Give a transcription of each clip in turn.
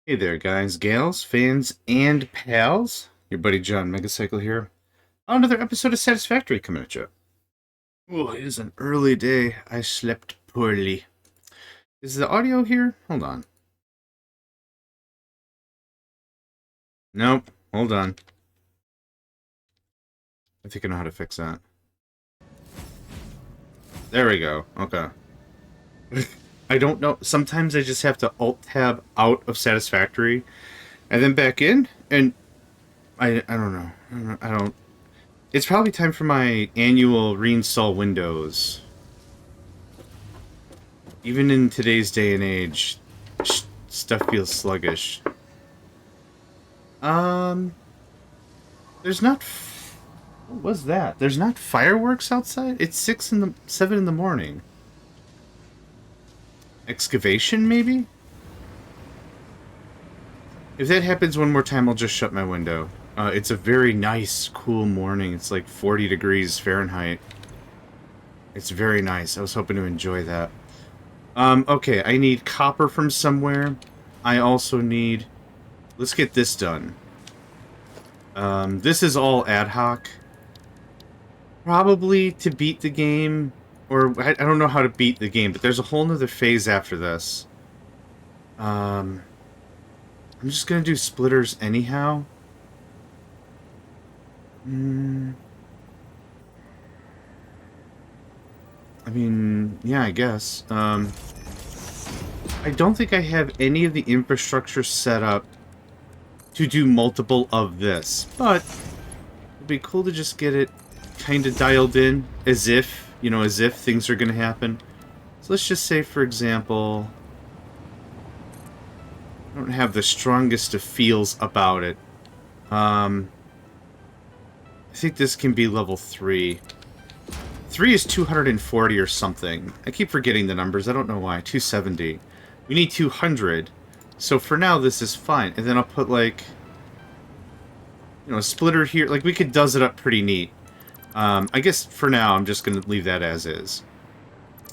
Hey there, guys, gals, fans, and pals. Your buddy JohnMegacycle here. Another episode of Satisfactory coming at you. Oh, it is an early day. I slept poorly. Is the audio here? Hold on. Nope. Hold on. I think I know how to fix that. There we go. Okay. I don't know. Sometimes I just have to Alt-Tab out of Satisfactory and then back in, and I don't know. I don't. It's probably time for my annual reinstall Windows. Even in today's day and age, stuff feels sluggish. There's not. What was that? There's not fireworks outside. It's 7 in the morning. Excavation, maybe. If that happens one more time, I'll just shut my window. It's a very nice, cool morning. It's like 40 degrees Fahrenheit. It's very nice. I was hoping to enjoy that. Okay, I need copper from somewhere. I also need... Let's get this done. This is all ad hoc. Probably to beat the game, or I don't know how to beat the game, but there's a whole nother phase after this. I'm just gonna do splitters anyhow. I mean, yeah, I guess. I don't think I have any of the infrastructure set up to do multiple of this, but it'd be cool to just get it kind of dialed in, as if, you know, as if things are going to happen. So let's just say, for example, I don't have the strongest of feels about it. I think this can be level 3. 3 is 240 or something. I keep forgetting the numbers. I don't know why. 270. We need 200. So for now, this is fine. And then I'll put, like, you know, a splitter here. Like, we could does it up pretty neat. I guess for now, I'm just going to leave that as is.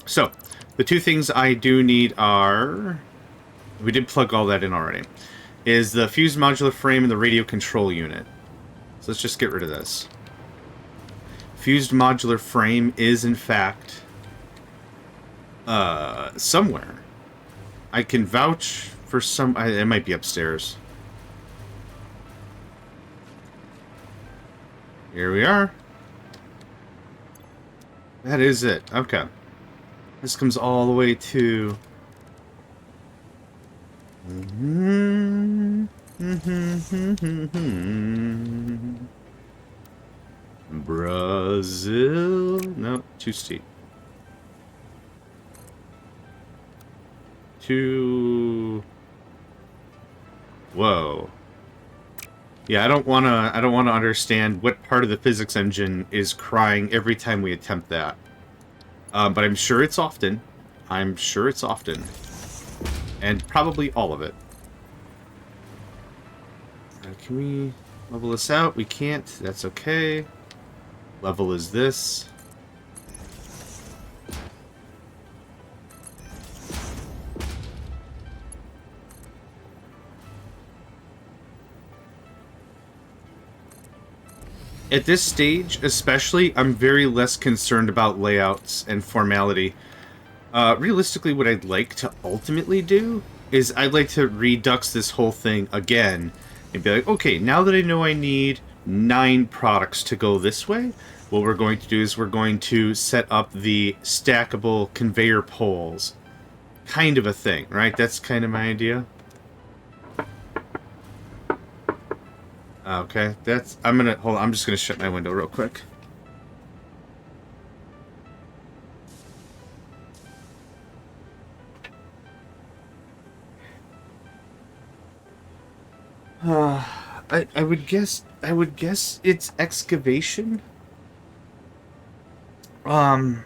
So, the two things I do need are... We did plug all that in already. Is the fused modular frame and the radio control unit. So let's just get rid of this. Fused modular frame is, in fact, somewhere. I can vouch for some... it might be upstairs. Here we are. That is it. Okay. This comes all the way to... Brazil... No, too steep. Whoa. Yeah, I don't wanna understand what part of the physics engine is crying every time we attempt that. But I'm sure it's often. I'm sure it's often. And probably all of it. Can we level this out? We can't. That's okay. Level is this. At this stage, especially, I'm very less concerned about layouts and formality. Realistically, what I'd like to ultimately do is I'd like to redux this whole thing again and be like, okay, now that I know I need 9 products to go this way, what we're going to do is we're going to set up the stackable conveyor poles. Kind of a thing, right? That's kind of my idea. Okay, that's... hold on, I'm just gonna shut my window real quick. I would guess it's excavation. Thing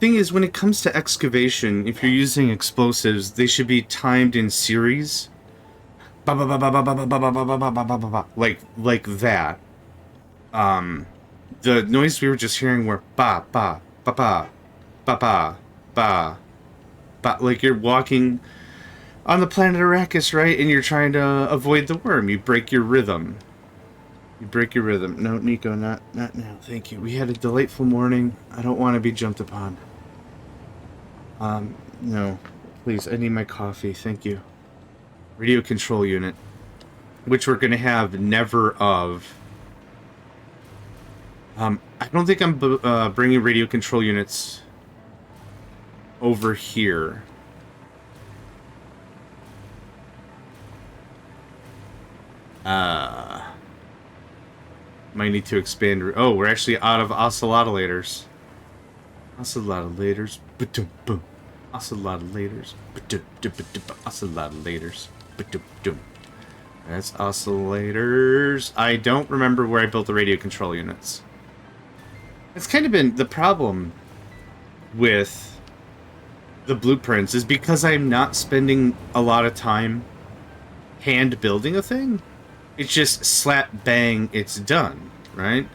is, when it comes to excavation, if you're using explosives, they should be timed in series. Like that. The noise we were just hearing were ba ba ba ba ba ba ba ba, like you're walking on the planet Arrakis, right? And you're trying to avoid the worm. You break your rhythm. You break your rhythm. No, Nico, not now. Thank you. We had a delightful morning. I don't want to be jumped upon. No. Please, I need my coffee. Thank you. Radio control unit. Which we're going to have never of. I don't think I'm bringing radio control units over here. Might need to expand. Oh, we're actually out of oscillators. Oscillators. Ba-dum, boom. Oscillators. Ba-dum, oscillators. Ba-dum. That's oscillators. I don't remember where I built the radio control units. It's kind of been the problem with the blueprints is because I'm not spending a lot of time hand building a thing. It's just slap bang, it's done, right?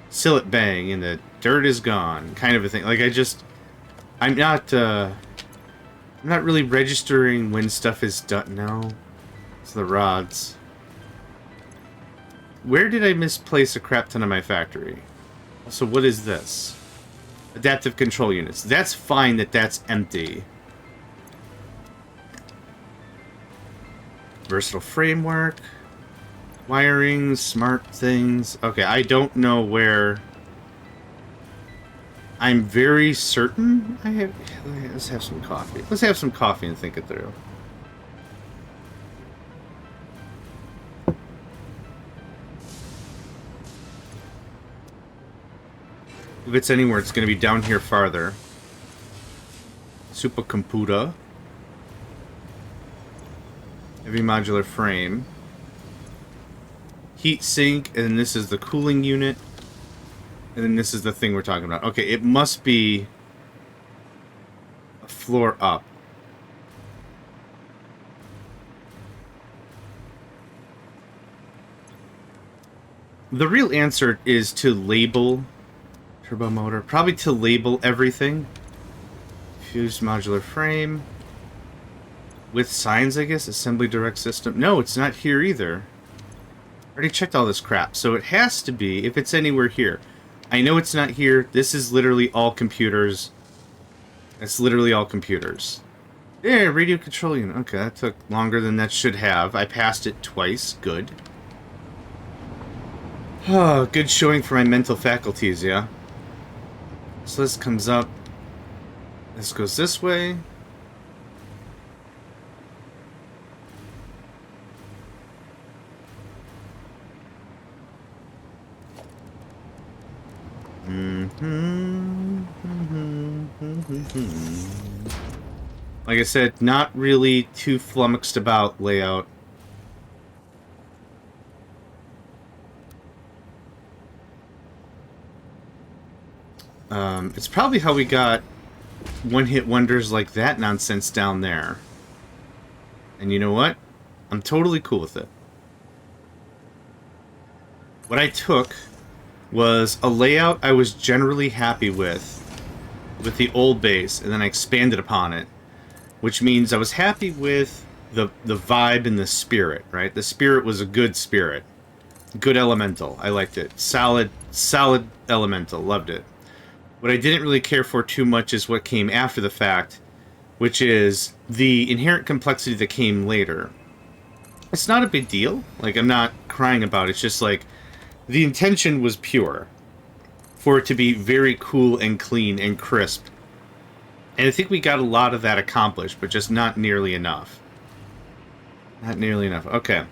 Sillet bang, and the dirt is gone, kind of a thing. Like I'm not really registering when stuff is done. No, it's the rods. Where did I misplace a crap ton of my factory? So what is this? Adaptive control units. That's fine that that's empty. Versatile framework. Wiring, smart things. Okay, I don't know where. I'm very certain I have. Let's have some coffee. Let's have some coffee and think it through. If it's anywhere, it's going to be down here farther. Supercomputer. Heavy modular frame. Heat sink, and then this is the cooling unit. And then this is the thing we're talking about. Okay, it must be a floor up. The real answer is to label turbo motor. Probably to label everything. Fused modular frame. With signs, I guess. Assembly direct system. No, it's not here either. I already checked all this crap. So it has to be, if it's anywhere here. I know it's not here. This is literally all computers. It's literally all computers. Yeah, radio control unit. Okay, that took longer than that should have. I passed it twice. Good. Oh, good showing for my mental faculties, yeah? So this comes up. This goes this way. Like I said, not really too flummoxed about layout. It's probably how we got one-hit wonders like that nonsense down there. And you know what? I'm totally cool with it. What I took was a layout I was generally happy with the old base, and then I expanded upon it, which means I was happy with the vibe and the spirit, right? The spirit was a good spirit. Good elemental. I liked it. Solid elemental. Loved it. What I didn't really care for too much is what came after the fact, which is the inherent complexity that came later. It's not a big deal. Like, I'm not crying about it. It's just like, the intention was pure. For it to be very cool and clean and crisp. And I think we got a lot of that accomplished, but just not nearly enough. Not nearly enough. Okay.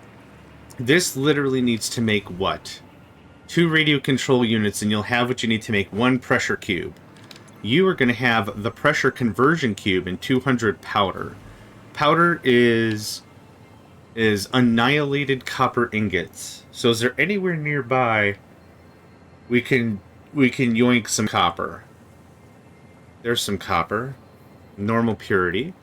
This literally needs to make what? 2 radio control units, and you'll have what you need to make 1 pressure cube. You are going to have the pressure conversion cube and 200 powder. Powder is annihilated copper ingots. So is there anywhere nearby we can yoink some copper? There's some copper. Normal purity.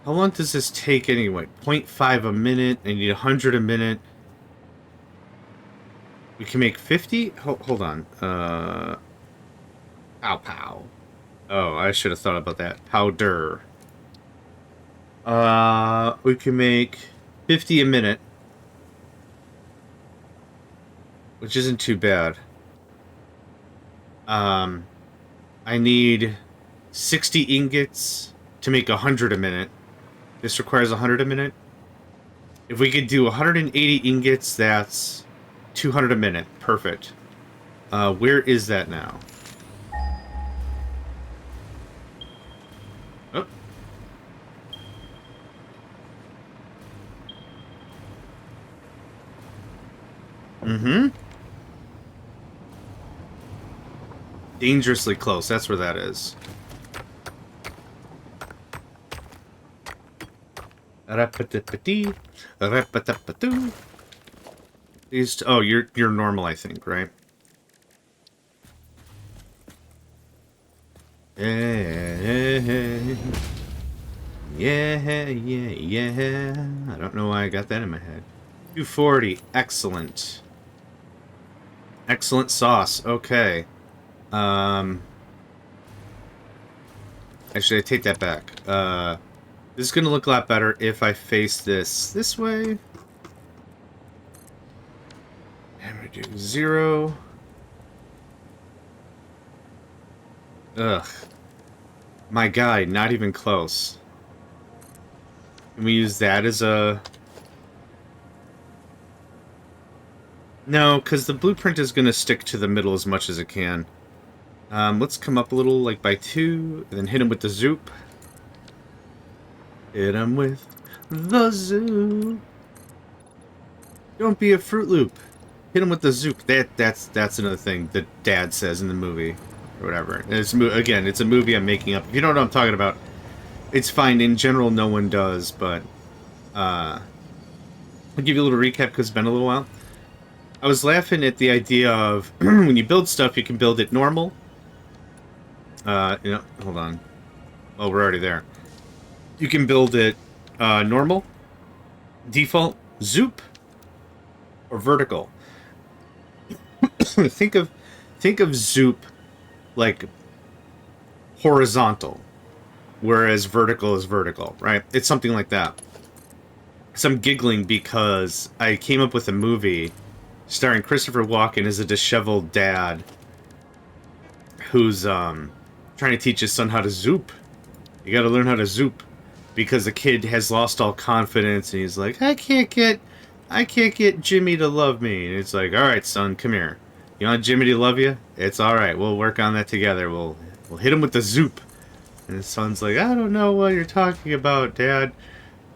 How long does this take anyway? 0.5 a minute. I need 100 a minute. We can make 50? Hold on. Pow pow. Oh, I should have thought about that. Powder. We can make 50 a minute, which isn't too bad. I need 60 ingots to make 100 a minute. This requires 100 a minute. If we could do 180 ingots, that's 200 a minute. Perfect. Where is that now? Oh. Mm-hmm. Dangerously close. That's where that is. These. Oh, you're normal, I think, right? Yeah, yeah, yeah. I don't know why I got that in my head. 240. Excellent. Excellent sauce. Okay. Actually, I take that back. This is going to look a lot better if I face this way. And we do 0. Ugh. My guy, not even close. Can we use that as a... No, because the blueprint is going to stick to the middle as much as it can. Let's come up a little, like by 2, and then hit him with the zoop. Hit him with the zoop. Don't be a Fruit Loop. Hit him with the zoop. That's another thing that Dad says in the movie, or whatever. Again, it's a movie I'm making up. If you don't know what I'm talking about, it's fine. In general, no one does, but I'll give you a little recap because it's been a little while. I was laughing at the idea of when you build stuff, you can build it normal. Hold on. Oh, we're already there. You can build it normal, default, zoop, or vertical. think of zoop like horizontal, whereas vertical is vertical, right? It's something like that. So I'm giggling because I came up with a movie starring Christopher Walken as a disheveled dad who's trying to teach his son how to zoop. You got to learn how to zoop because the kid has lost all confidence and he's like, I can't get Jimmy to love me. And it's like, all right, son, come here. You want Jimmy to love you? It's all right. We'll work on that together. We'll hit him with the zoop. And his son's like, I don't know what you're talking about, Dad.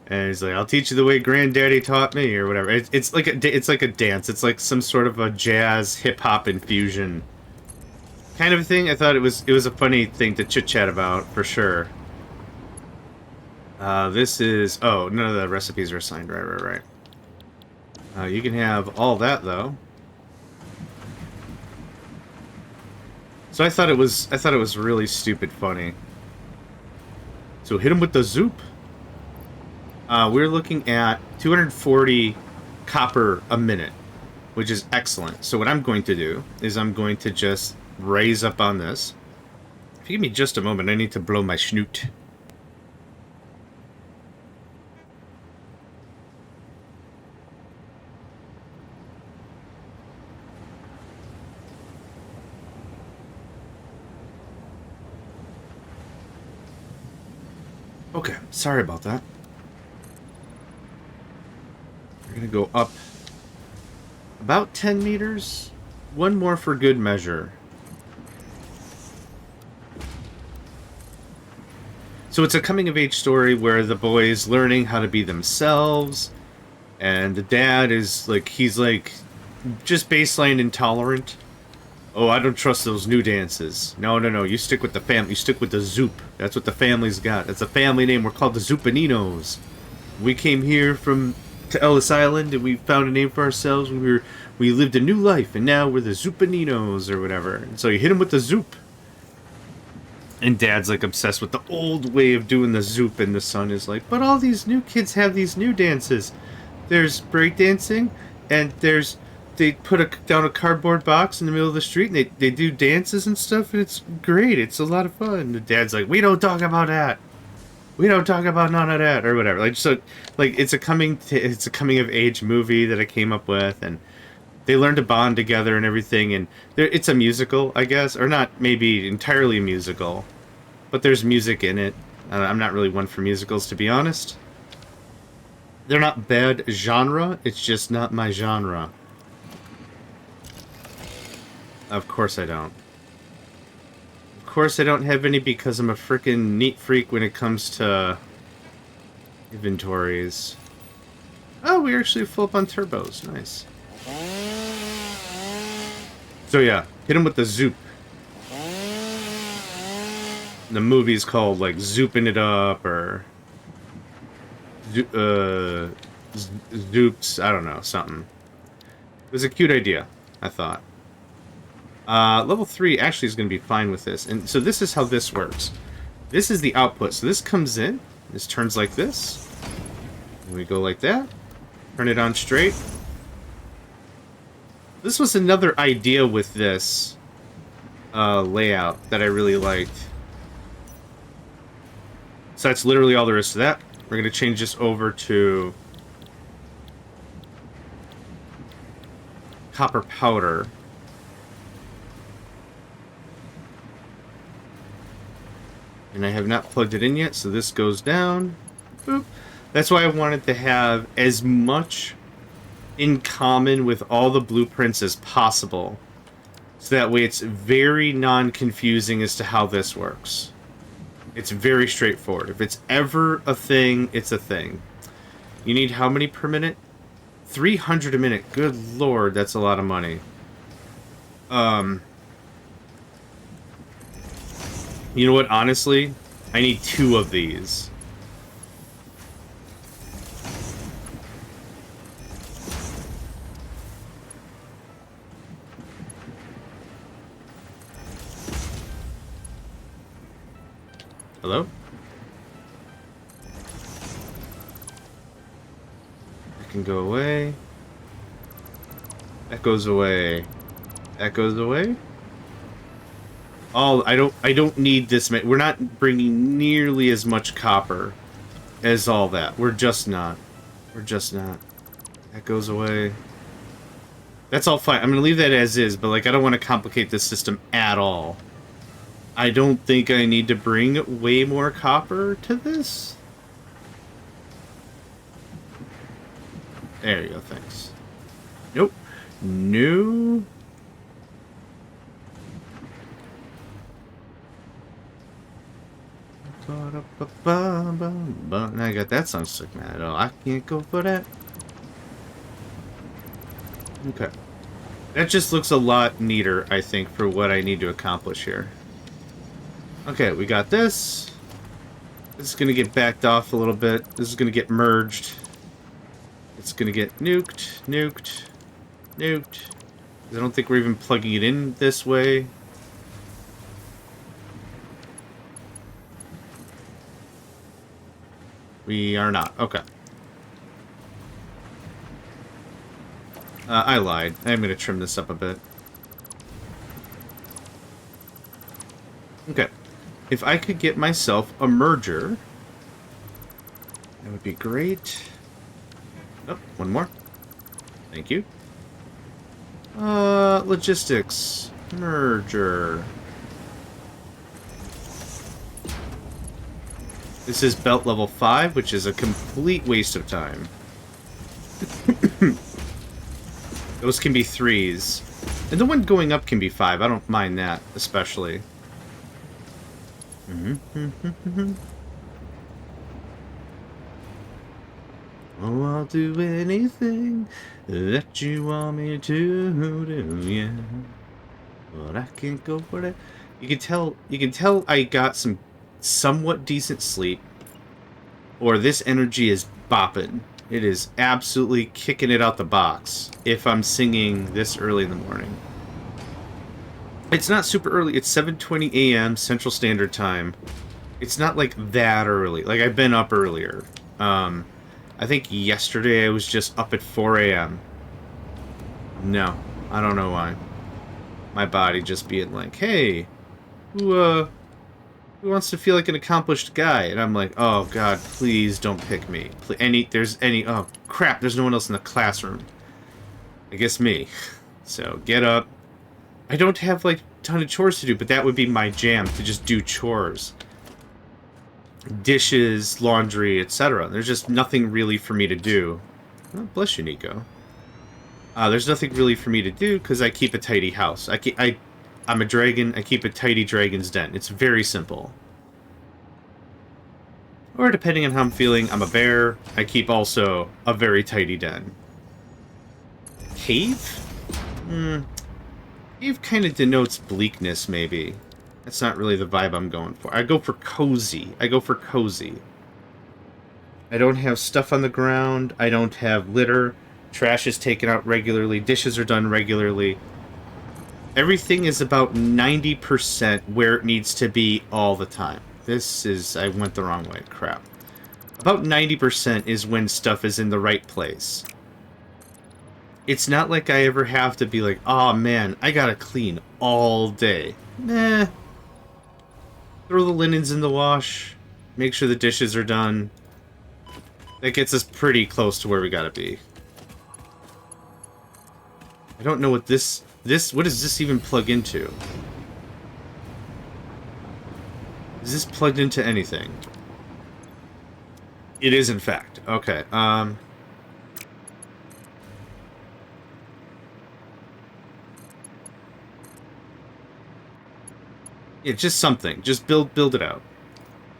And he's like, I'll teach you the way Granddaddy taught me, or whatever. It's like a dance. It's like some sort of a jazz hip hop infusion kind of thing. I thought it was a funny thing to chit chat about for sure. This is none of the recipes are assigned. Right. You can have all that though. So I thought it was really stupid funny. So hit him with the zoop. We're looking at 240 copper a minute, which is excellent. So what I'm going to do is I'm going to just raise up on this. If you give me just a moment, I need to blow my schnoot. Okay, sorry about that. We're gonna go up about 10 meters. One more for good measure. So it's a coming-of-age story where the boy's learning how to be themselves, and the dad is like, he's like, just baseline intolerant. Oh, I don't trust those new dances. No, you stick with the family. You stick with the zoop. That's what the family's got. That's a family name. We're called the Zoopaninos. We came here to Ellis Island, and we found a name for ourselves. We lived a new life, and now we're the Zoopaninos, or whatever. And so you hit him with the zoop. And Dad's like obsessed with the old way of doing the zoop, and the son is like, but all these new kids have these new dances. There's breakdancing, and there's they put down a cardboard box in the middle of the street, and they do dances and stuff, and it's great. It's a lot of fun. The dad's like, we don't talk about that. We don't talk about none of that, or whatever. Like, so, like, it's a coming of age movie that I came up with, and they learn to bond together and everything. And it's a musical, I guess, or not maybe entirely a musical, but there's music in it. I'm not really one for musicals, to be honest. They're not bad genre, it's just not my genre. Of course I don't. Of course I don't have any because I'm a freaking neat freak when it comes to inventories. Oh, we actually full up on turbos. Nice. So yeah, hit him with the zoop. The movie's called, like, Zooping It Up, or... Zoops, I don't know, something. It was a cute idea, I thought. Level 3 actually is going to be fine with this. And so this is how this works. This is the output. So this comes in. This turns like this. And we go like that. Turn it on straight. This was another idea with this layout that I really liked. So that's literally all there is to that. We're going to change this over to copper powder. And I have not plugged it in yet, so this goes down. Boop. That's why I wanted to have as much in common with all the blueprints as possible. So that way it's very non-confusing as to how this works. It's very straightforward. If it's ever a thing, it's a thing. You need how many per minute? 300 a minute. Good lord, that's a lot of money. You know what, honestly? I need 2 of these. Hello? That can go away. That goes away. That goes away. Oh, I don't need this. We're not bringing nearly as much copper as all that. We're just not. We're just not. That goes away. That's all fine. I'm gonna leave that as is, but like I don't want to complicate this system at all. I don't think I need to bring way more copper to this. There you go, thanks. Nope. No. Now I got that song stuck, man. Oh, I can't go for that. Okay. That just looks a lot neater, I think, for what I need to accomplish here. Okay, we got this. This is going to get backed off a little bit. This is going to get merged. It's going to get nuked, nuked, nuked. I don't think we're even plugging it in this way. We are not. Okay. I lied. I'm going to trim this up a bit. Okay. If I could get myself a merger, that would be great. Oh, one more. Thank you. Logistics. Merger. This is belt level 5, which is a complete waste of time. Those can be 3s. And the one going up can be 5. I don't mind that, especially. Oh, I'll do anything that you want me to do, yeah. But I can't go for that. You can tell I got some somewhat decent sleep, or this energy is bopping. It is absolutely kicking it out the box if I'm singing this early in the morning. It's not super early. It's 7:20 a.m. Central Standard Time. It's not like that early. Like, I've been up earlier. I think yesterday I was just up at 4 a.m. No, I don't know why. My body just being like, hey, who wants to feel like an accomplished guy? And I'm like, oh god, please don't pick me. Oh crap, there's no one else in the classroom. I guess me. So, get up. I don't have, like, a ton of chores to do, but that would be my jam, to just do chores. Dishes, laundry, etc. There's just nothing really for me to do. Oh, bless you, Nico. There's nothing really for me to do, because I keep a tidy house. I'm a dragon, I keep a tidy dragon's den. It's very simple. Or, depending on how I'm feeling, I'm a bear. I keep also a very tidy den. Cave? Cave kind of denotes bleakness, maybe. That's not really the vibe I'm going for. I go for cozy. I don't have stuff on the ground. I don't have litter. Trash is taken out regularly. Dishes are done regularly. Everything is about 90% where it needs to be all the time. I went the wrong way. Crap. About 90% is when stuff is in the right place. It's not like I ever have to be like, oh man, I gotta clean all day. Nah. Throw the linens in the wash. Make sure the dishes are done. That gets us pretty close to where we gotta be. I don't know what what does this even plug into? Is this plugged into anything? It is, in fact. Okay, yeah, just something. Just build it out.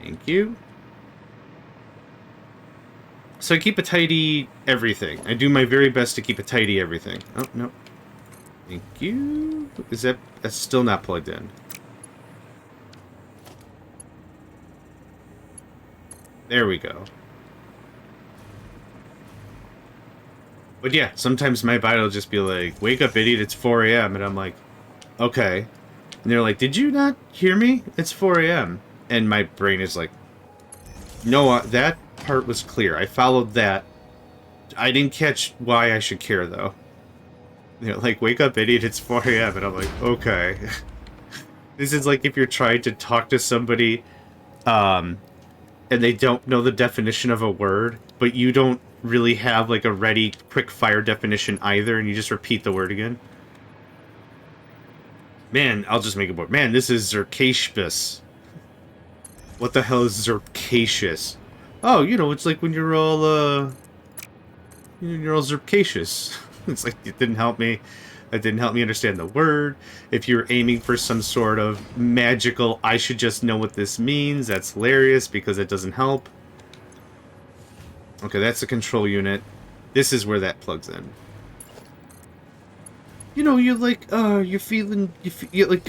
Thank you. So I keep a tidy everything. I do my very best to keep a tidy everything. Oh, no. Thank you. That's still not plugged in. There we go. But yeah, sometimes my body will just be like, wake up, idiot, it's 4 a.m. And I'm like, okay. And they're like, did you not hear me? It's 4 a.m. And my brain is like, no, that part was clear. I followed that. I didn't catch why I should care, though. They're like, wake up, idiot, it's 4 a.m. And I'm like, okay. This is like if you're trying to talk to somebody, and they don't know the definition of a word, but you don't really have, like, a ready, quick-fire definition either, and you just repeat the word again. Man, I'll just make it more. Man, this is Zercacious. What the hell is Zercacious? Oh, you know, it's like when you're all Zercacious. It's like, it didn't help me. That didn't help me understand the word. If you're aiming for some sort of magical, I should just know what this means, that's hilarious, because it doesn't help. Okay, that's a control unit. This is where that plugs in. You know, you're like, you're feeling, like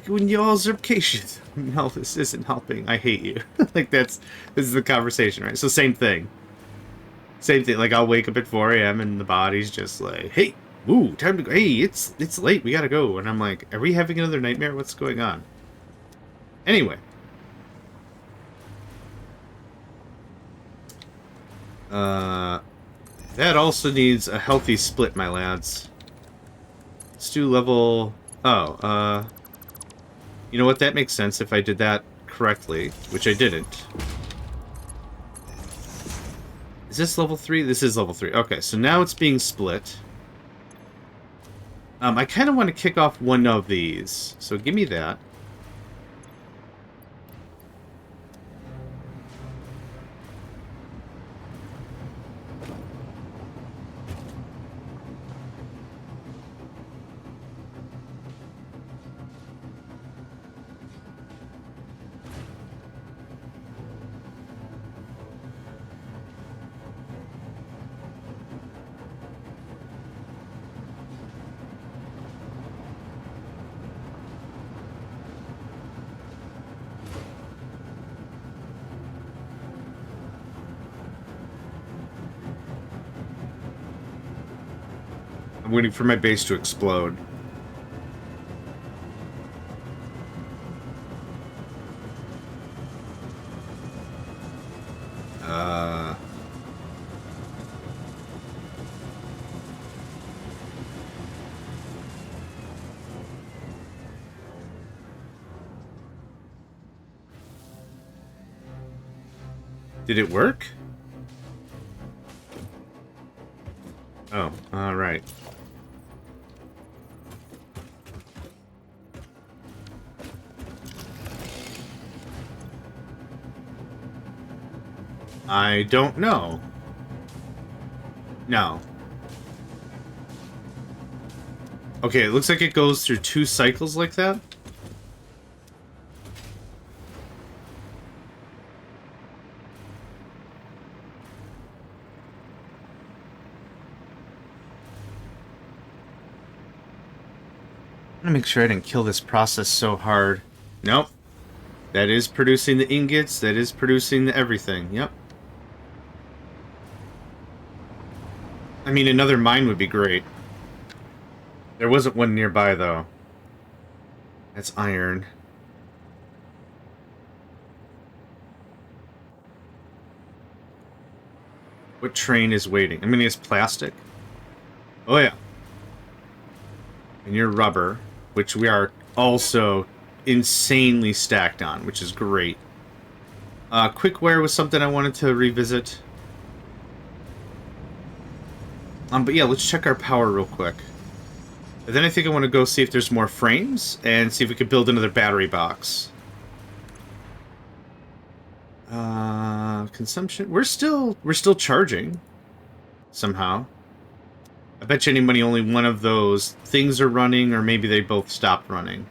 when you're all Zercacious. No, this isn't helping. I hate you. Like, this is the conversation, right? So same thing. Same thing. Like, I'll wake up at 4 a.m. and the body's just like, hey, ooh, time to go. Hey, it's late. We gotta go. And I'm like, are we having another nightmare? What's going on? Anyway. That also needs a healthy split, my lads. Let's do level... Oh, you know what? That makes sense if I did that correctly, which I didn't. Is this level 3? This is level 3. Okay, so now it's being split. I kind of want to kick off one of these, so give me that. I'm waiting for my base to explode. Did it work? Oh, alright. I don't know. No. Okay, it looks like it goes through 2 cycles like that. I'm gonna make sure I didn't kill this process so hard. Nope. That is producing the ingots, that is producing the everything, yep. I mean, another mine would be great. There wasn't one nearby, though. That's iron. What train is waiting? I mean, it's plastic. Oh, yeah. And you're rubber, which we are also insanely stacked on, which is great. Quickware was something I wanted to revisit. But yeah, let's check our power real quick. And then I think I want to go see if there's more frames, and see if we could build another battery box. Consumption. We're still charging. Somehow. I bet you any money only one of those things are running, or maybe they both stopped running.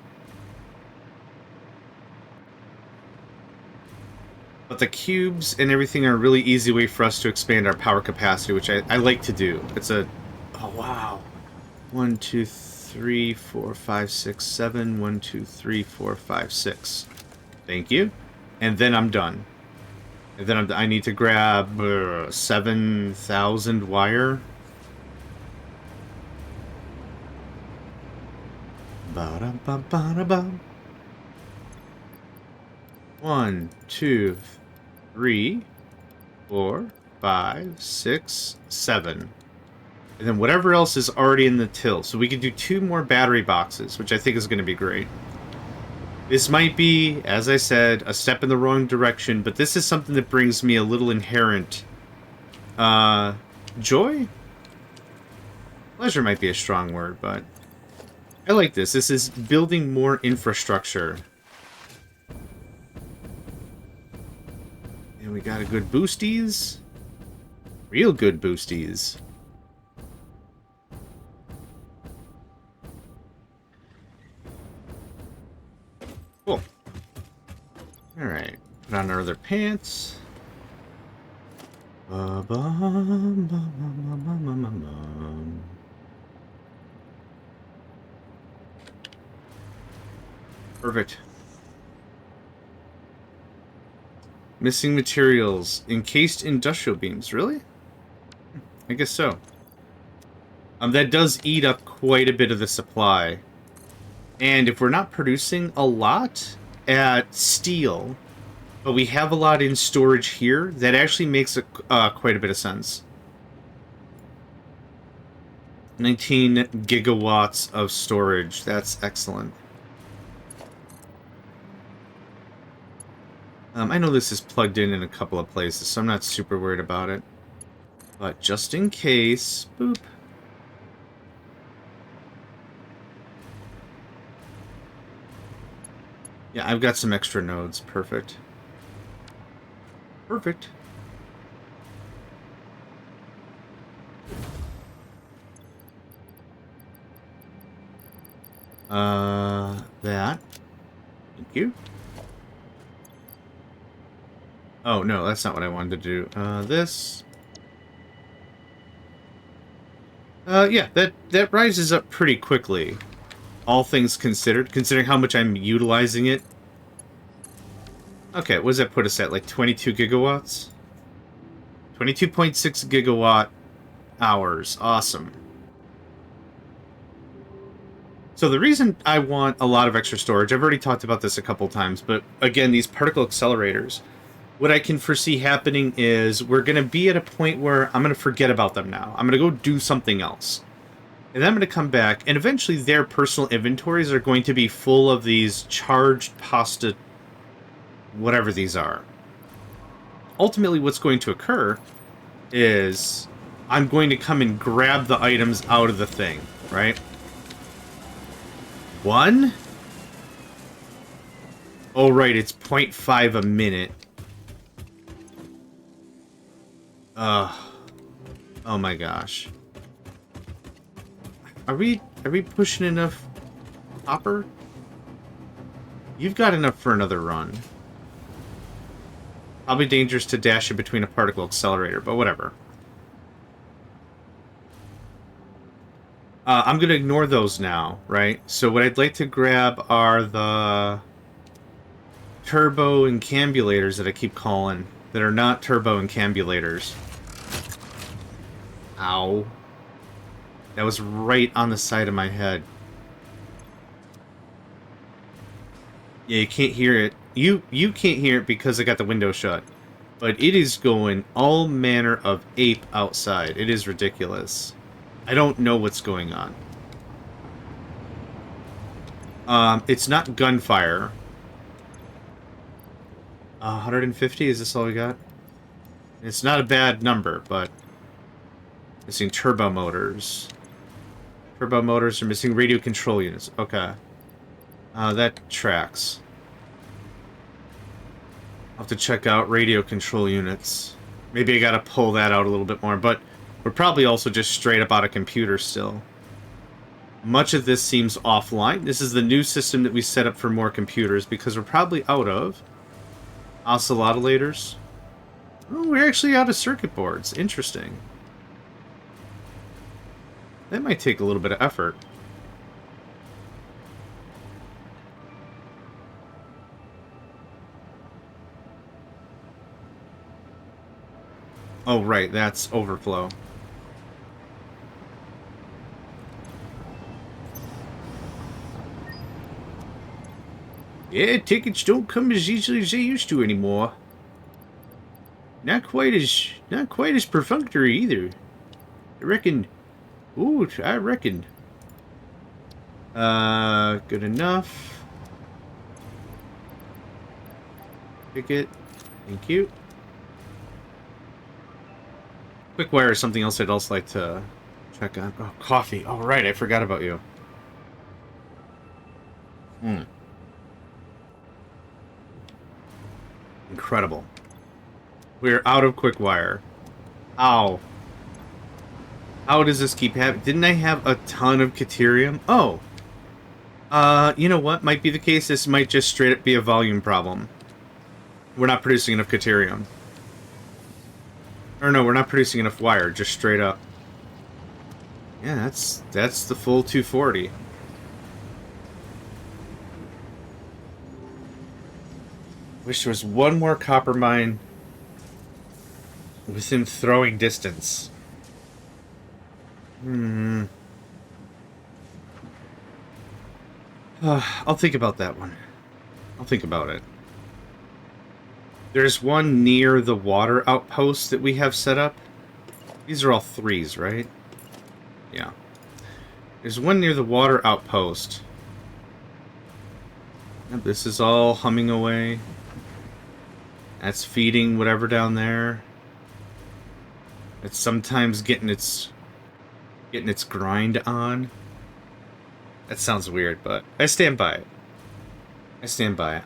But the cubes and everything are a really easy way for us to expand our power capacity, which I like to do. It's a... Oh, wow. 1, 2, 3, 4, 5, 6, 7. 1, 2, 3, 4, 5, 6. Thank you. And then I'm done. And then I need to grab 7,000 wire. Ba-da-ba-ba-da-ba. 1, 2, 3, 4, 5, 6, 7. And then whatever else is already in the till. So we can do 2 more battery boxes, which I think is going to be great. This might be, as I said, a step in the wrong direction, but this is something that brings me a little inherent joy? Pleasure might be a strong word, but I like this. This is building more infrastructure. And we got a good boosties. Real good boosties. Cool. Alright. Put on our other pants. Perfect. Missing materials. Encased industrial beams. Really? I guess so. That does eat up quite a bit of the supply. And if we're not producing a lot at steel, but we have a lot in storage here, that actually makes quite a bit of sense. 19 gigawatts of storage. That's excellent. I know this is plugged in a couple of places, so I'm not super worried about it. But just in case... Boop. Yeah, I've got some extra nodes. Perfect. Perfect. That. Thank you. Oh, no, that's not what I wanted to do. This. Yeah, that rises up pretty quickly. All things considered, considering how much I'm utilizing it. Okay, what does that put us at? Like 22 gigawatts? 22.6 gigawatt hours. Awesome. So the reason I want a lot of extra storage, I've already talked about this a couple times, but again, these particle accelerators, what I can foresee happening is we're going to be at a point where I'm going to forget about them now. I'm going to go do something else. And then I'm going to come back, and eventually their personal inventories are going to be full of these charged pasta, whatever these are. ultimately what's going to occur is I'm going to come and grab the items out of the thing, right? 1? Oh, right, it's 0.5 a minute. Oh my gosh. Are we pushing enough copper? You've got enough for another run. Probably dangerous to dash it between a particle accelerator, but whatever. I'm going to ignore those now, right? So what I'd like to grab are the turbo encambulators that I keep calling, that are not turbo encambulators. Ow. That was right on the side of my head. Yeah, you can't hear it. You can't hear it because I got the window shut. But it is going all manner of ape outside. It is ridiculous. I don't know what's going on. It's not gunfire. 150? Is this all we got? It's not a bad number, but... Missing turbo motors. Turbo motors are missing radio control units. Okay. That tracks. I'll have to check out radio control units. Maybe I gotta pull that out a little bit more, but we're probably also just straight up out of computer still. Much of this seems offline. This is the new system that we set up for more computers because we're probably out of oscillators. Oh, we're actually out of circuit boards. Interesting. That might take a little bit of effort. Oh, right, that's overflow. Yeah, tickets don't come as easily as they used to anymore. Not quite as perfunctory either. I reckon. Ooh, I reckon. Good enough. Ticket. Thank you. Quick wire is something else I'd also like to check on. Oh, coffee. Oh, right, I forgot about you. Incredible. We're out of quick wire. Ow. How does this keep happening? Didn't I have a ton of Caterium? Oh. You know what? Might be the case. This might just straight up be a volume problem. We're not producing enough Caterium. Or no, we're not producing enough wire. Just straight up. Yeah, that's the full 240. Wish there was one more copper mine within throwing distance. I'll think about that one. I'll think about it. There's one near the water outpost that we have set up. These are all 3s, right? Yeah. There's one near the water outpost. Yep, this is all humming away. That's feeding whatever down there. It's sometimes getting its grind on. That sounds weird, but I stand by it. I stand by it.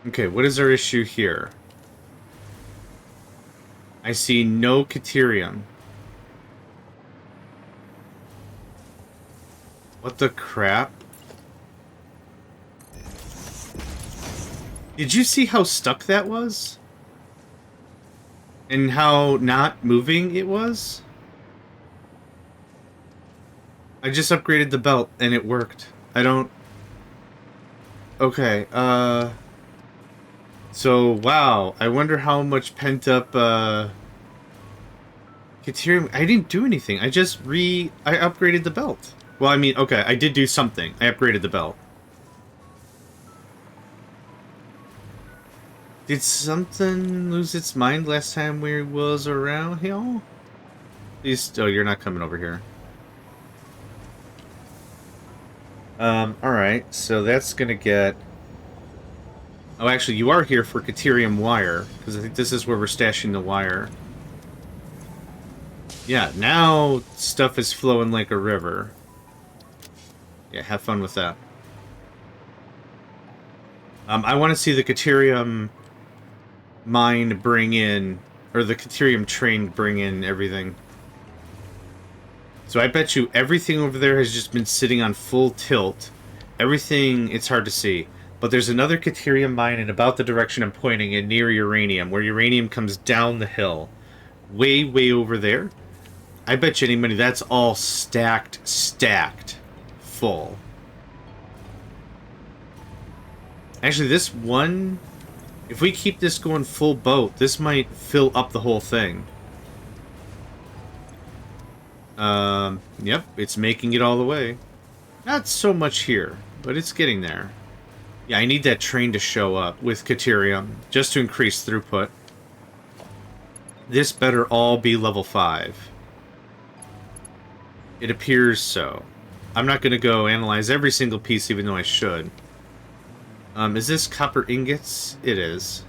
Okay, what is our issue here? I see no Caterium. What the crap? Did you see how stuck that was? And how not moving it was? I just upgraded the belt and it worked. I don't... Okay, So, wow. I wonder how much pent-up, Caterium... I didn't do anything. I just I upgraded the belt. Well, I mean, okay, I did do something. I upgraded the belt. Did something lose its mind last time we was around here? Please... Oh, you're not coming over here. Alright, so that's gonna get... Oh, actually, you are here for Caterium wire, because I think this is where we're stashing the wire. Yeah, now stuff is flowing like a river. Yeah, have fun with that. I want to see the Caterium mine bring in, or the Caterium train bring in everything. So I bet you everything over there has just been sitting on full tilt. Everything, it's hard to see. But there's another Caterium mine in about the direction I'm pointing in near uranium, where uranium comes down the hill. Way, way over there. I bet you any money that's all stacked full. Actually, this one, if we keep this going full boat, this might fill up the whole thing. Yep, it's making it all the way. Not so much here, but it's getting there. Yeah, I need that train to show up with Caterium, just to increase throughput. This better all be level 5. It appears so. I'm not going to go analyze every single piece, even though I should. Is this copper ingots? It is.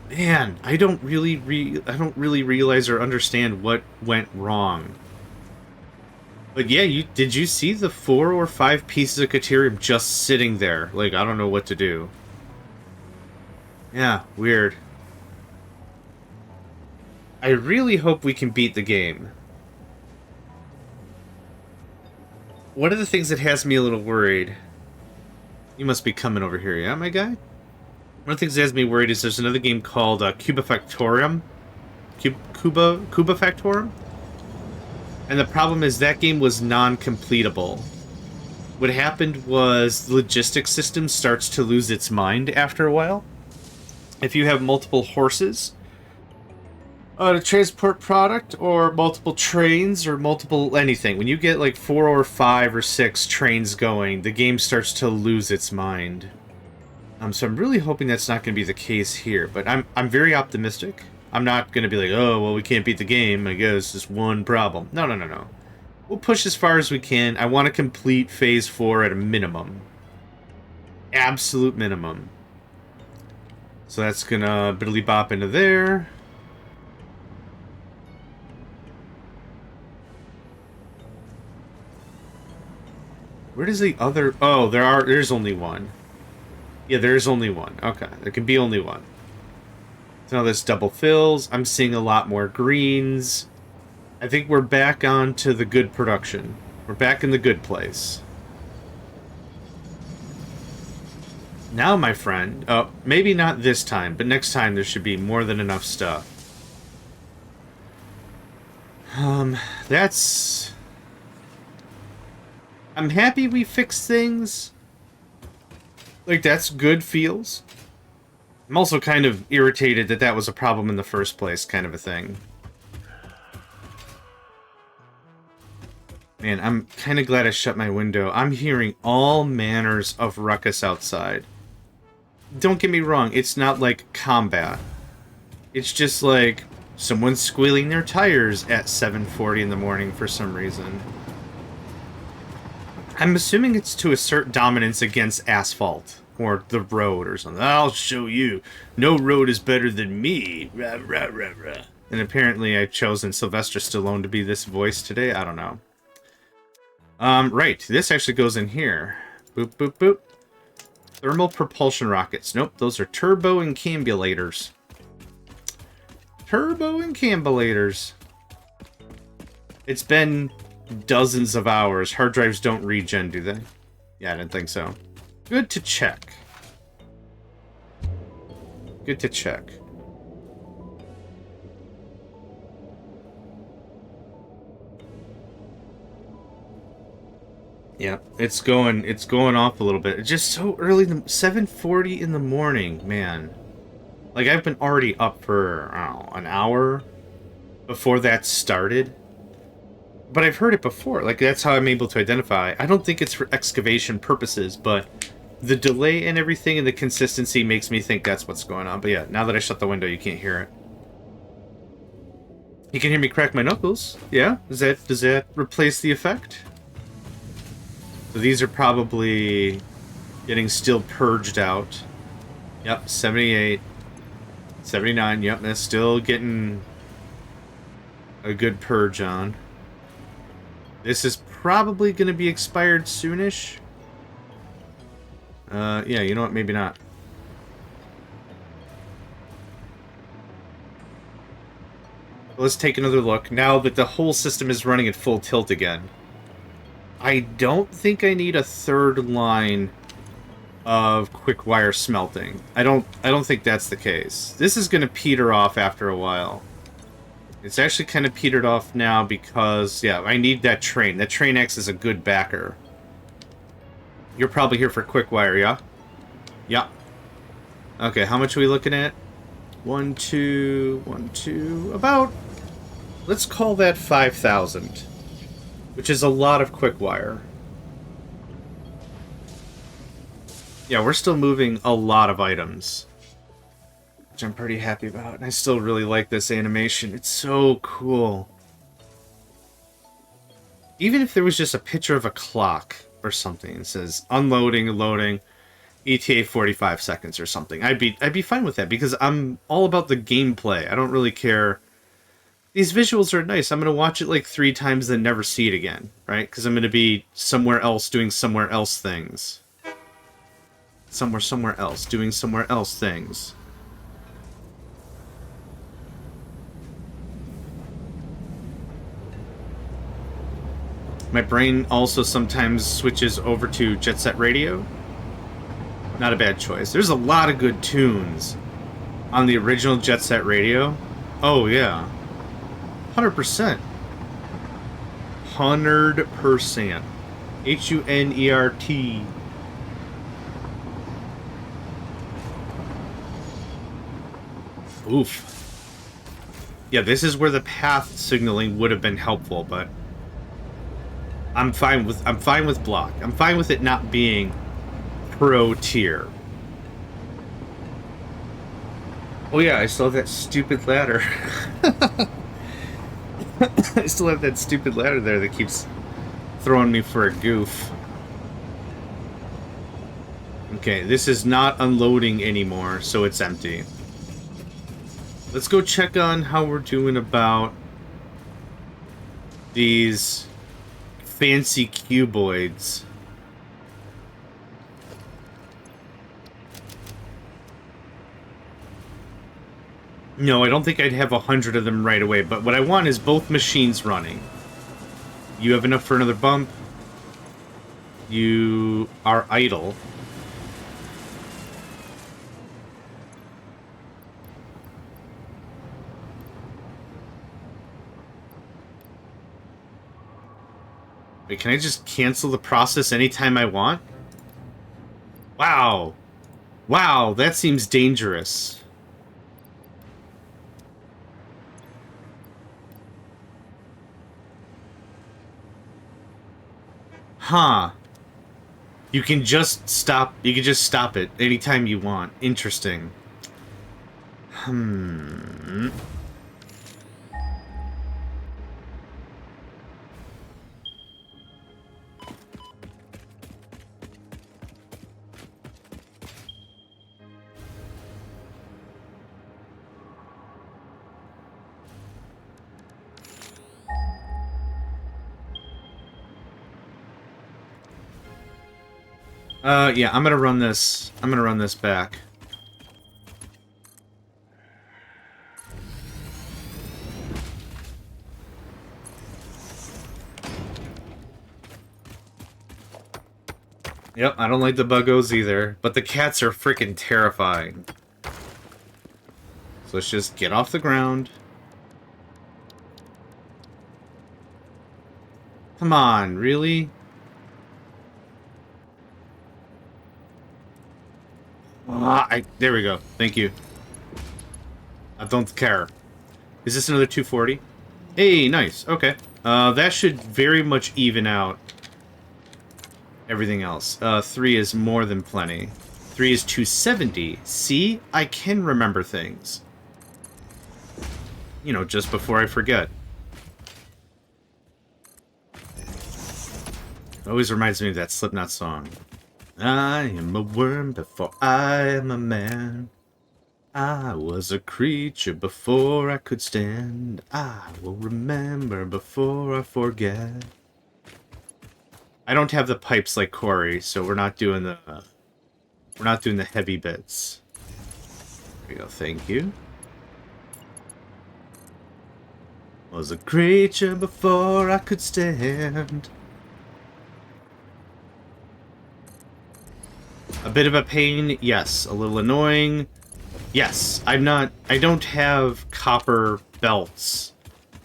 Man, I don't really realize or understand what went wrong. But yeah, did you see the 4 or 5 pieces of Caterium just sitting there? Like, I don't know what to do. Yeah, weird. I really hope we can beat the game. One of the things that has me a little worried... You must be coming over here, yeah, my guy? One of the things that has me worried is there's another game called Cubifactorium. Cubifactorium? And the problem is that game was non-completable. What happened was the logistics system starts to lose its mind after a while. If you have multiple horses to transport product, or multiple trains, or multiple anything, when you get like 4 or 5 or 6 trains going, the game starts to lose its mind. So I'm really hoping that's not going to be the case here, but I'm very optimistic. I'm not going to be like, oh, well, we can't beat the game, I guess it's one problem. No, no, no, no. We'll push as far as we can. I want to complete Phase 4 at a minimum. Absolute minimum. So that's going to biddly bop into there. Where does the other... Oh, there's only one. Yeah, there's only one. Okay, there can be only one. So now this double fills. I'm seeing a lot more greens. I think we're back on to the good production. We're back in the good place. Now, my friend... Oh, maybe not this time, but next time there should be more than enough stuff. That's... I'm happy we fixed things. Like, that's good feels. I'm also kind of irritated that that was a problem in the first place, kind of a thing. Man, I'm kind of glad I shut my window. I'm hearing all manners of ruckus outside. Don't get me wrong, it's not like combat. It's just like someone squealing their tires at 7:40 in the morning for some reason. I'm assuming it's to assert dominance against asphalt. Or the road or something. I'll show you. No road is better than me. Rah, rah, rah, rah. And apparently I've chosen Sylvester Stallone to be this voice today. I don't know. Right. This actually goes in here. Boop, boop, boop. Thermal propulsion rockets. Nope, those are turbo encambulators. Turbo encambulators. It's been dozens of hours. Hard drives don't regen, do they? Yeah, I didn't think so. Good to check. Good to check. Yeah, it's going off a little bit. It's just so early, 7:40 in the morning, man. Like, I've been already up for, I don't know, an hour before that started. But I've heard it before. Like, that's how I'm able to identify. I don't think it's for excavation purposes, but the delay and everything and the consistency makes me think that's what's going on. But yeah, now that I shut the window, you can't hear it. You can hear me crack my knuckles. Yeah? Does that replace the effect? So these are probably getting still purged out. Yep, 78. 79, yep, that's still getting a good purge on. This is probably going to be expired soonish. Yeah, you know what, maybe not. Let's take another look, now that the whole system is running at full tilt again. I don't think I need a third line of quick wire smelting. I don't think that's the case. This is going to peter off after a while. It's actually kind of petered off now because, yeah, I need that train. That train X is a good backer. You're probably here for quick wire, yeah? Yeah. Okay, how much are we looking at? 1, 2, 1, 2, about, let's call that 5,000, which is a lot of quick wire. Yeah, we're still moving a lot of items, which I'm pretty happy about. And I still really like this animation. It's so cool. Even if there was just a picture of a clock or something that says unloading, loading, ETA 45 seconds or something, I'd be fine with that because I'm all about the gameplay. I don't really care. These visuals are nice. I'm going to watch it like 3 times and never see it again, right? Because I'm going to be somewhere else doing somewhere else things. Somewhere else, doing somewhere else things. My brain also sometimes switches over to Jet Set Radio. Not a bad choice. There's a lot of good tunes on the original Jet Set Radio. Oh, yeah. 100%. 100%. H-U-N-E-R-T. Oof. Yeah, this is where the path signaling would have been helpful, but I'm fine with block. I'm fine with it not being pro tier. Oh yeah, I still have that stupid ladder. I still have that stupid ladder there that keeps throwing me for a goof. Okay, this is not unloading anymore, so it's empty. Let's go check on how we're doing about these fancy cuboids. No, I don't think I'd have 100 of them right away, but what I want is both machines running. You have enough for another bump. You are idle. Wait, can I just cancel the process anytime I want? Wow. Wow, that seems dangerous. Huh. You can just stop it anytime you want. Interesting. Yeah, I'm gonna run this back. Yep, I don't like the buggos either, but the cats are freaking terrifying. So let's just get off the ground. Come on, really? There we go. Thank you. I don't care. Is this another 240? Hey, nice. Okay. That should very much even out everything else. 3 is more than plenty. 3 is 270. See? I can remember things. You know, just before I forget. Always reminds me of that Slipknot song. I am a worm before I am a man. I was a creature before I could stand. I will remember before I forget. I don't have the pipes like Corey, so we're not doing the heavy bits. There we go, thank you. Was a creature before I could stand. A bit of a pain, yes. A little annoying, yes. I don't have copper belts.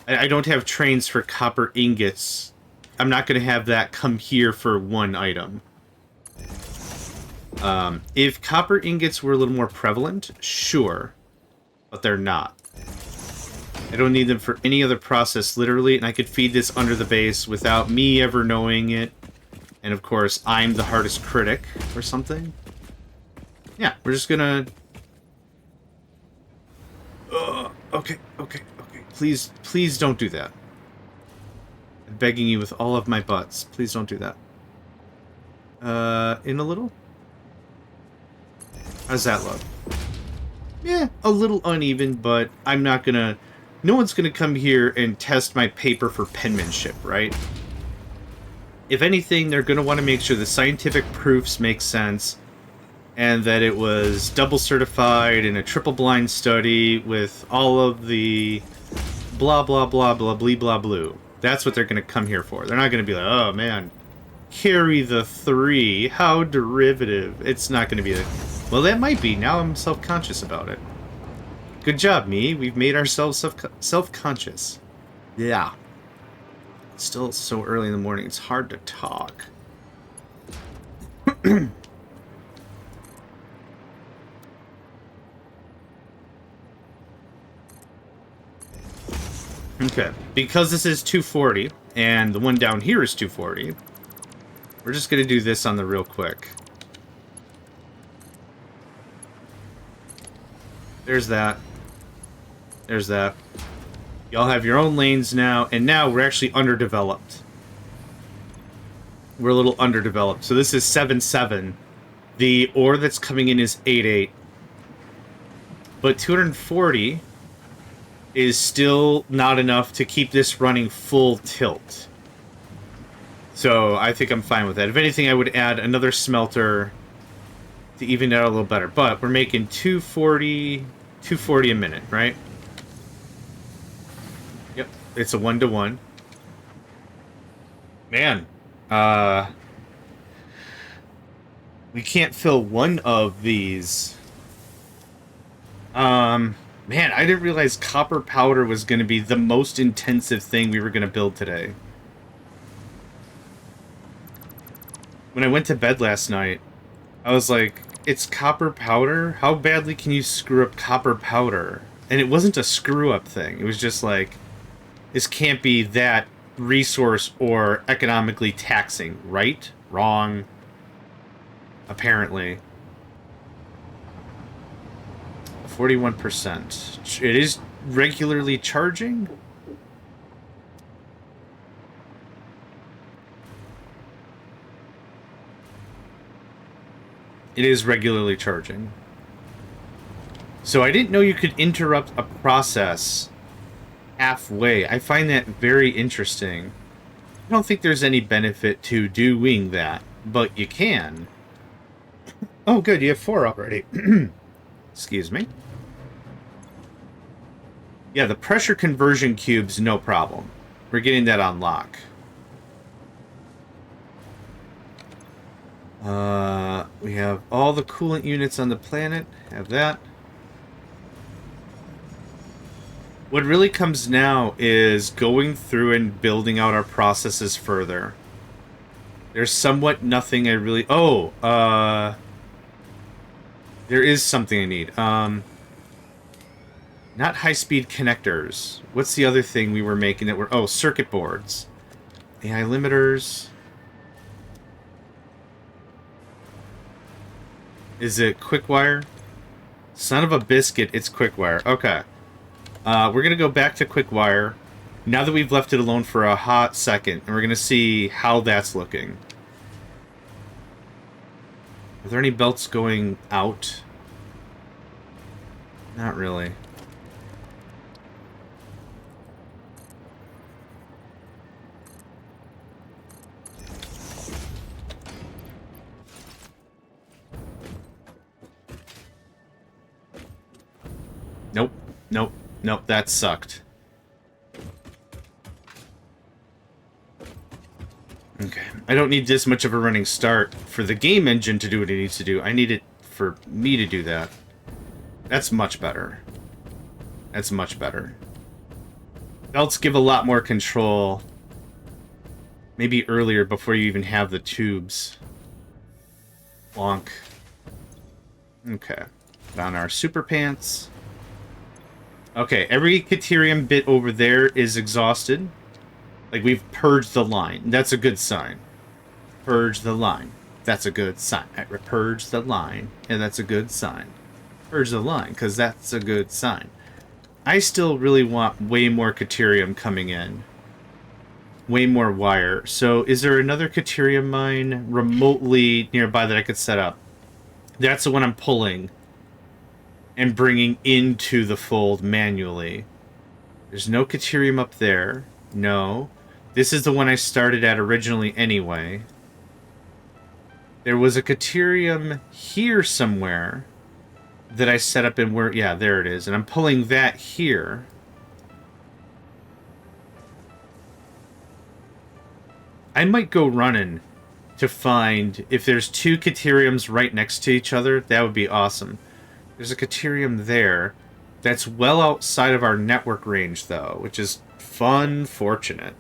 I don't have trains for copper ingots. I'm not going to have that come here for one item. If copper ingots were a little more prevalent, sure. But they're not. I don't need them for any other process, literally, and I could feed this under the base without me ever knowing it. And of course, I'm the hardest critic or something. Yeah, we're just gonna... Okay. Please don't do that. I'm begging you with all of my butts. Please don't do that. In a little? How's that look? Yeah, a little uneven, but I'm not gonna... No one's gonna come here and test my paper for penmanship, right? If anything, they're gonna want to make sure the scientific proofs make sense, and that it was double certified in a triple blind study with all of the blah blah blah blah blee blah blue. That's what they're gonna come here for. They're not gonna be like, oh man, carry the 3, how derivative. It's not gonna be like, well, that might be. Now I'm self-conscious about it. Good job, me. We've made ourselves self-conscious. Yeah. Still so early in the morning, it's hard to talk. Okay, because this is 240, and the one down here is 240, we're just going to do this on the real quick. There's that. There's that. Y'all have your own lanes now, and now we're actually underdeveloped. We're a little underdeveloped. So this is 7-7. The ore that's coming in is 8-8. But 240 is still not enough to keep this running full tilt. So I think I'm fine with that. If anything, I would add another smelter to even it out a little better. But we're making 240 a minute, right? Yep, it's a 1-to-1. Man, we can't fill one of these. Man, I didn't realize copper powder was going to be the most intensive thing we were going to build today. When I went to bed last night, I was like, it's copper powder? How badly can you screw up copper powder? And it wasn't a screw-up thing. It was just like, this can't be that resource or economically taxing. Right? Wrong. Apparently. 41%. It is regularly charging? It is regularly charging. So I didn't know you could interrupt a process halfway. I find that very interesting. I don't think there's any benefit to doing that, but you can. Oh, good, you have 4 already. Excuse me. Yeah, the pressure conversion cubes, no problem. We're getting that on lock. We have all the coolant units on the planet. Have that. What really comes now is going through and building out our processes further. There's somewhat nothing I really... Oh, there is something I need. Not high-speed connectors. What's the other thing we were making that were... Oh, circuit boards. AI limiters. Is it quick wire? Son of a biscuit, it's quick wire. Okay. We're going to go back to quick wire now that we've left it alone for a hot second, and we're going to see how that's looking. Are there any belts going out? Not really. Nope. Nope. Nope. That sucked. Okay. I don't need this much of a running start for the game engine to do what it needs to do. I need it for me to do that. That's much better. That's much better. Belts give a lot more control. Maybe earlier, before you even have the tubes. Bonk. Okay. Down our super pants. Okay, every Caterium bit over there is exhausted. Like, we've purged the line. That's a good sign. Purge the line. That's a good sign. Purge the line. And that's a good sign. Purge the line, because that's a good sign. I still really want way more Caterium coming in. Way more wire. So, is there another Caterium mine remotely nearby that I could set up? That's the one I'm pulling and bringing into the fold manually. There's no Caterium up there. No. This is the one I started at originally anyway. There was a Caterium here somewhere that I set up in where... Yeah, there it is. And I'm pulling that here. I might go running to find if there's two Cateriums right next to each other. That would be awesome. There's a Caterium there. That's well outside of our network range, though, which is fortunate.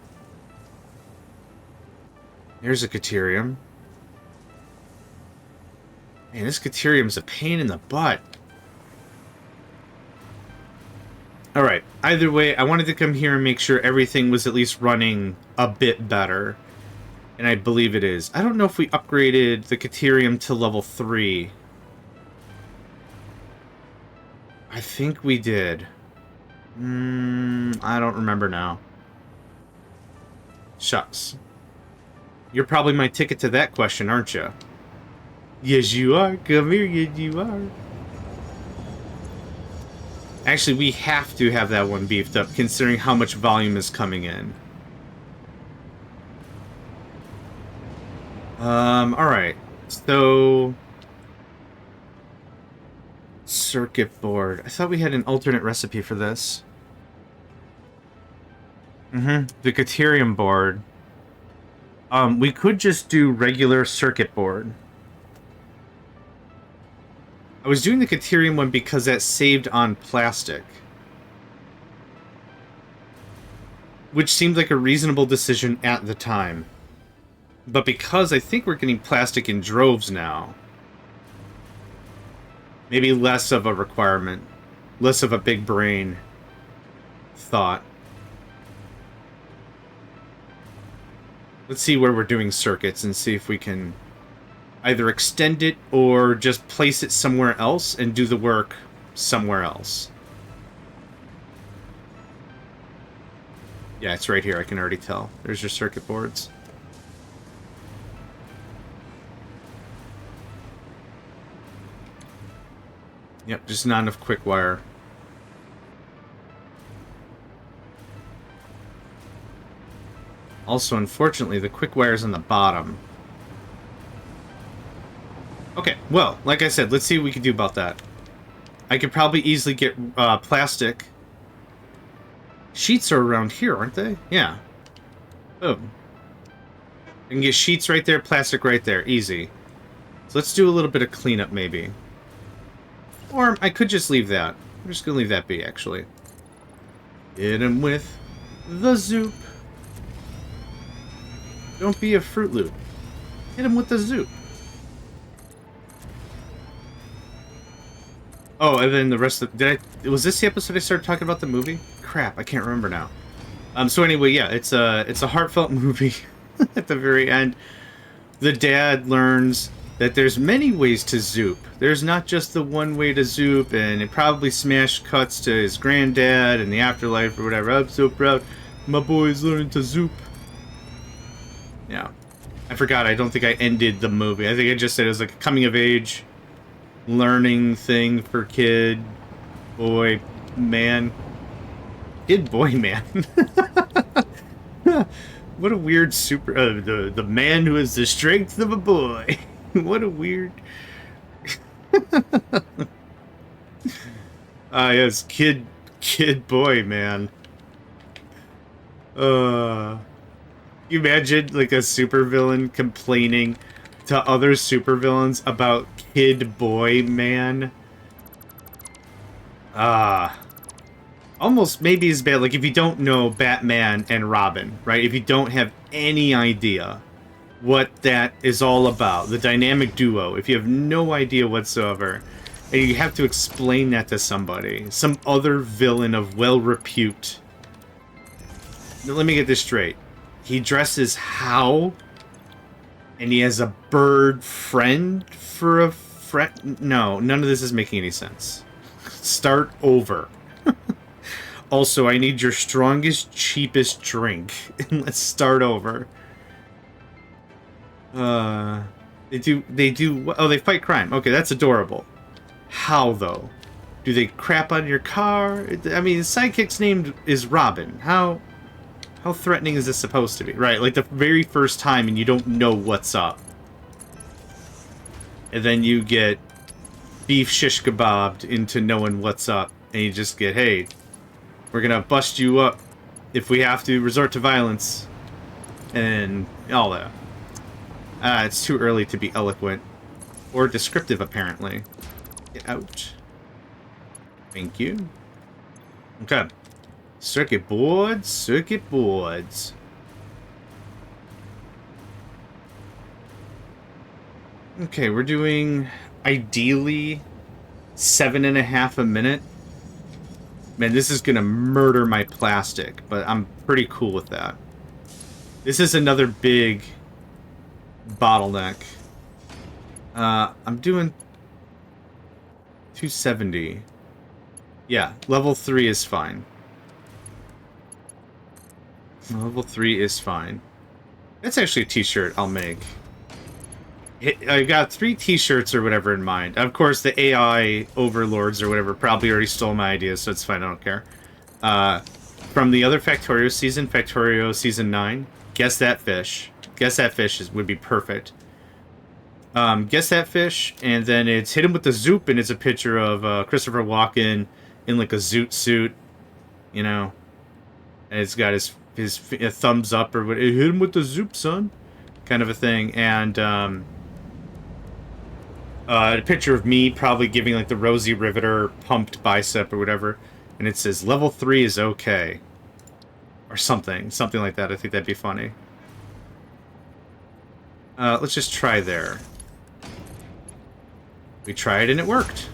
There's a Caterium. Man, this Caterium's a pain in the butt. Alright, either way, I wanted to come here and make sure everything was at least running a bit better. And I believe it is. I don't know if we upgraded the Caterium to level 3. I think we did. I don't remember now. Shucks. You're probably my ticket to that question, aren't you? Yes, you are. Come here, yes, you are. Actually, we have to have that one beefed up, considering how much volume is coming in. Alright. So... circuit board. I thought we had an alternate recipe for this. The Caterium board. We could just do regular circuit board. I was doing the Caterium one because that saved on plastic. Which seemed like a reasonable decision at the time. But because I think we're getting plastic in droves now, maybe less of a requirement. Less of a big brain thought. Let's see where we're doing circuits and see if we can either extend it or just place it somewhere else and do the work somewhere else. Yeah, it's right here. I can already tell. There's your circuit boards. Yep, just not enough quick wire. Also, unfortunately, the quick wire's on the bottom. Okay, well, like I said, let's see what we can do about that. I could probably easily get plastic. Sheets are around here, aren't they? Yeah. Boom. I can get sheets right there, plastic right there. Easy. So let's do a little bit of cleanup, maybe. Or I could just leave that. I'm just going to leave that be, actually. Hit him with the zoop. Don't be a Fruit Loop. Hit him with the zoop. Oh, and then the rest of... was this the episode I started talking about the movie? Crap, I can't remember now. So anyway, yeah, it's a heartfelt movie. At the very end, the dad learns that there's many ways to zoop. There's not just the one way to zoop, and it probably smash cuts to his granddad in the afterlife or whatever. I'm so proud. My boy's learning to zoop. Yeah. I forgot, I don't think I ended the movie. I think I just said it was like a coming-of-age learning thing for kid, boy, man. Kid, boy, man. What a weird super... the man who has the strength of a boy. What a weird... yes, kid, boy, man. You imagine, like, a supervillain complaining to other supervillains about kid, boy, man? Almost maybe as bad, like, if you don't know Batman and Robin, right? If you don't have any idea what that is all about, the dynamic duo, if you have no idea whatsoever, and you have to explain that to somebody, some other villain of well-repute. Let me get this straight. He dresses how? And he has a bird friend for a friend? No, none of this is making any sense. Start over. Also, I need your strongest, cheapest drink. And let's start over. They do, oh, they fight crime. Okay, that's adorable. How, though? Do they crap on your car? I mean, his sidekick's name is Robin. How threatening is this supposed to be? Right, like the very first time and you don't know what's up. And then you get beef shish kebabbed into knowing what's up. And you just get, hey, we're gonna bust you up if we have to resort to violence. And all that. It's too early to be eloquent. Or descriptive, apparently. Get out. Thank you. Okay. Circuit boards, circuit boards. Okay, we're doing, ideally, 7.5 a minute. Man, this is gonna murder my plastic, but I'm pretty cool with that. This is another big bottleneck. I'm doing 270. Yeah, level 3 is fine. Level 3 is fine. That's actually a t-shirt I'll make. I got 3 t-shirts or whatever in mind. Of course, the AI overlords or whatever probably already stole my ideas, so it's fine, I don't care. From the other Factorio Season 9, Guess That Fish. Guess That Fish would be perfect. Guess That Fish, and then it's Hit Him with the Zoop, and it's a picture of Christopher Walken in like a zoot suit, you know, and it's got his thumbs up or what. Hit him with the Zoop, son, kind of a thing, and a picture of me probably giving like the Rosie Riveter pumped bicep or whatever, and it says level 3 is okay, or something like that. I think that'd be funny. Let's just try there. We tried and it worked.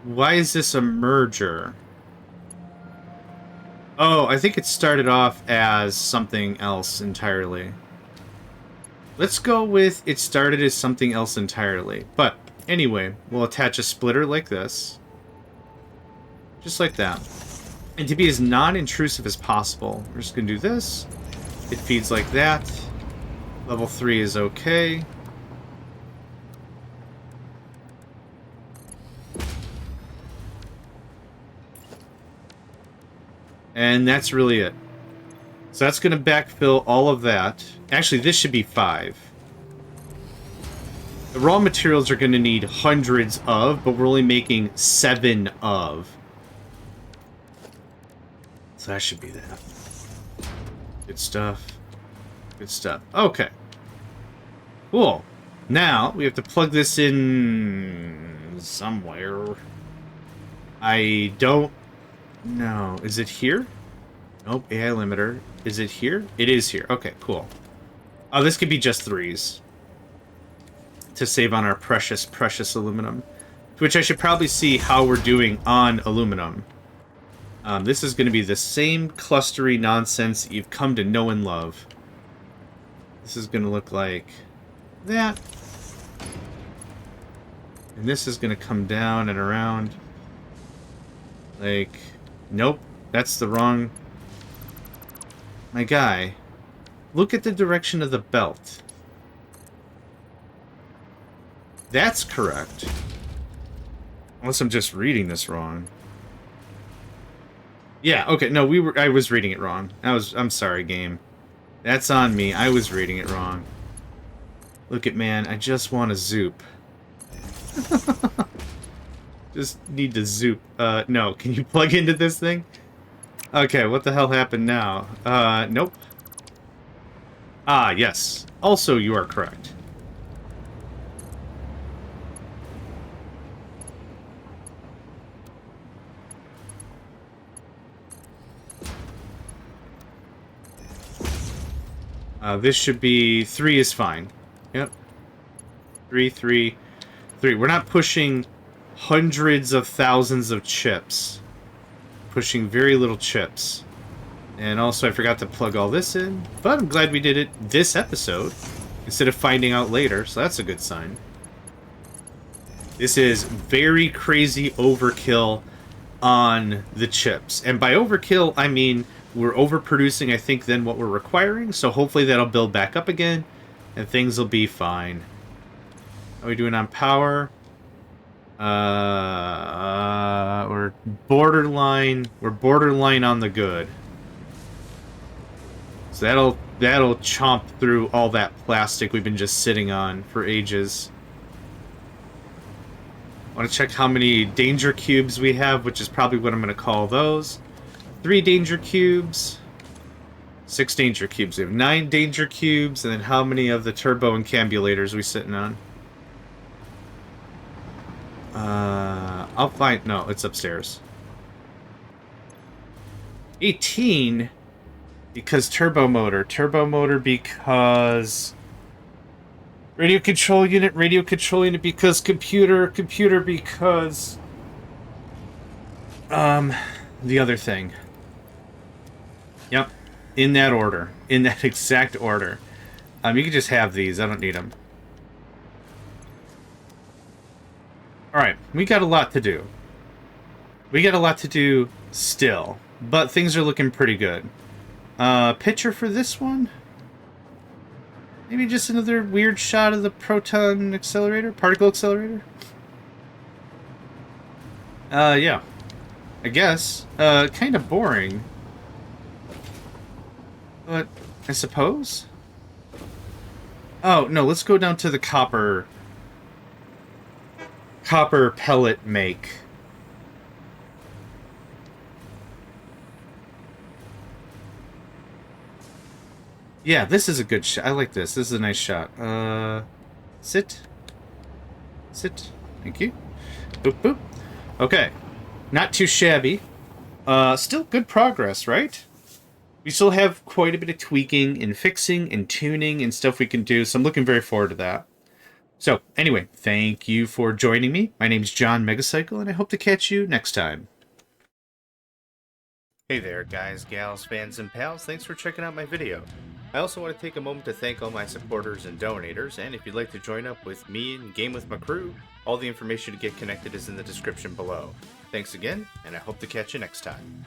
Why is this a merger? Oh, I think it started off as something else entirely. Let's go with it started as something else entirely. But anyway, we'll attach a splitter like this. Just like that. And to be as non-intrusive as possible, we're just going to do this. It feeds like that. Level 3 is okay. And that's really it. So that's going to backfill all of that. Actually, this should be 5. The raw materials are going to need hundreds of, but we're only making 7 of. So that should be that. Good stuff. Good stuff. Okay. Cool. Now, we have to plug this in somewhere. I don't know. Is it here? Nope, AI limiter. Is it here? It is here. Okay, cool. Oh, this could be just 3s. To save on our precious, precious aluminum. Which I should probably see how we're doing on aluminum. This is going to be the same clustery nonsense that you've come to know and love. This is going to look like that. And this is going to come down and around. Like, nope, that's the wrong... My guy, look at the direction of the belt. That's correct. Unless I'm just reading this wrong. Yeah, okay, no, I was reading it wrong. I'm sorry, game. That's on me. I was reading it wrong. Look at, man, I just want to zoop. Just need to zoop. No, can you plug into this thing? Okay, what the hell happened now? Nope. Ah, yes. Also, you are correct. This should be... 3 is fine. Yep. 3, 3, 3. We're not pushing hundreds of thousands of chips. Pushing very little chips. And also, I forgot to plug all this in. But I'm glad we did it this episode, instead of finding out later, so that's a good sign. This is very crazy overkill on the chips. And by overkill, I mean we're overproducing, I think, than what we're requiring, so hopefully that'll build back up again, and things will be fine. How are we doing on power? We're borderline on the good. So that'll chomp through all that plastic we've been just sitting on for ages. I want to check how many danger cubes we have, which is probably what I'm going to call those. 3 danger cubes. 6 danger cubes. We have 9 danger cubes, and then how many of the turbo encambulators are we sitting on? I'll find... No, it's upstairs. 18... Because turbo motor. Turbo motor because... Radio control unit because computer because... The other thing. Yep. In that order. In that exact order. You can just have these. I don't need them. Alright. We got a lot to do. We got a lot to do still. But things are looking pretty good. Picture for this one? Maybe just another weird shot of the proton accelerator? Particle accelerator? Yeah. I guess. Kind of boring. But, I suppose? Oh, no, let's go down to the copper pellet make. Yeah, this is a good shot. I like this. This is a nice shot. Sit. Sit. Thank you. Boop, boop. Okay. Not too shabby. Still good progress, right? We still have quite a bit of tweaking and fixing and tuning and stuff we can do, so I'm looking very forward to that. So, anyway, thank you for joining me. My name's JohnMegacycle, and I hope to catch you next time. Hey there, guys, gals, fans, and pals. Thanks for checking out my video. I also want to take a moment to thank all my supporters and donators, and if you'd like to join up with me and game with my crew, all the information to get connected is in the description below. Thanks again, and I hope to catch you next time.